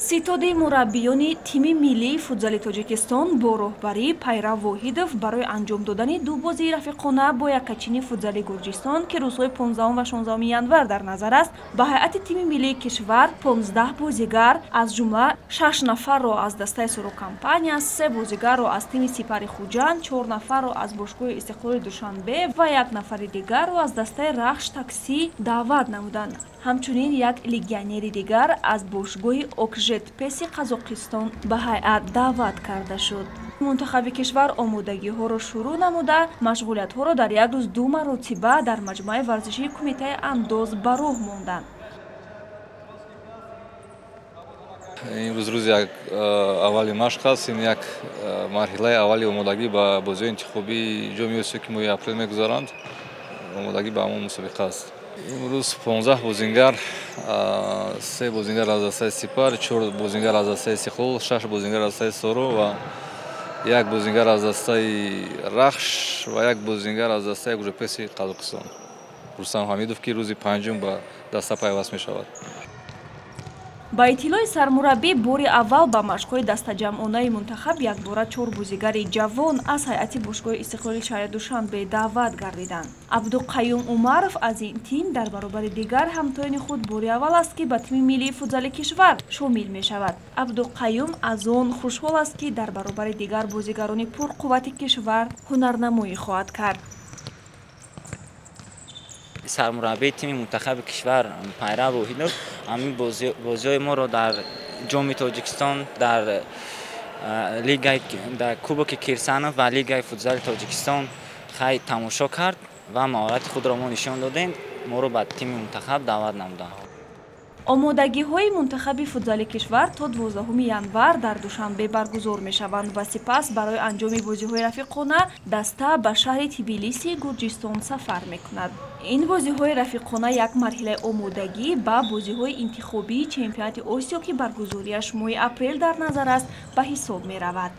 ستاد مربیان تیم ملی فوتبال تاجیکستان با راهبری پیرو واحدов برای انجام دادن دو بازی رفیقانه با یکاچین فوتبال گرجستان که روزهای 15 و 16 ینور در نظر است به هیئت تیم ملی کشور 15 بازیگر از جمله 6 نفر را از دسته سرو کمپانیا، 3 بازیگر را از تیم سپر خوجند، 4 نفر را از باشگاه استقلال دوشنبه و 1 نفر دیگر را از دسته رخش تاکسی دعوت نمودند. همچنین یک لیگیونر دیگر از باشگاه اوکژت پسی قزاقستان به هیئت دعوت کرده شد. منتخب کشور آمادگی ها را شروع نموده مشغولیت ها را در یک روز 2 مرتبه در مجمع ورزشی کمیته انداز به راه ماندند. امروز روز اولی مشق است. این یک مرحله اولی آمادگی به بازی انتخابی جام اسیایی که ماه اپریل میگذارند. آمادگی به همون مسابقه است. امروز 15 بازیگر، 3 بازیگر از دسته سپر، 4 بازیگر از دسته استقلال، 6 بازیگر از دسته سرو و 1 بازیگر از دسته رخش و 1 بازیگر از دسته گروپسی قزاقستان. رستم حمیدов که روز پنجم به دسته پیوست می شود. با اطلاع سرمربی باری اول به مشق‌های دسته‌جمعانه منتخب یک باره 4 بازیگر جوان از هیئت باشگاه استقلال شهر دوشنبه دعوت گردیدند. عبدالقیوم عمرов از این تیم در برابر دیگر همتایان خود باری اول است که به تیم ملی فوتبال کشور شامل می شود. عبدالقیوم از آن خوشحال است که در برابر دیگر بازیگران پرقوت کشور هنرنمایی خواهد کرد. سرمربی تیم منتخب کشور پیرو واحدov همین بازی‌های ما را در جام تاجیکستان در لیگ در کوبک کیرسانوف و لیگ فوتبال تاجیکستان خیلی تماشا کرد و مهارت خود را ما نشان دادیم. ما را به تیم منتخب دعوت نمودند. آمادگی های منتخب فوتبال کشور تا 12 ینور در دوشنبه برگزار می شوند و سپس برای انجام بازی های رفیقانه دسته به شهر تبلیسی گرجستان سفر می کند. این بازی های رفیقانه یک مرحله آمادگی به بازی های انتخابی چمپیونات آسیا که برگزاریش ماه اپریل در نظر است به حساب می رود.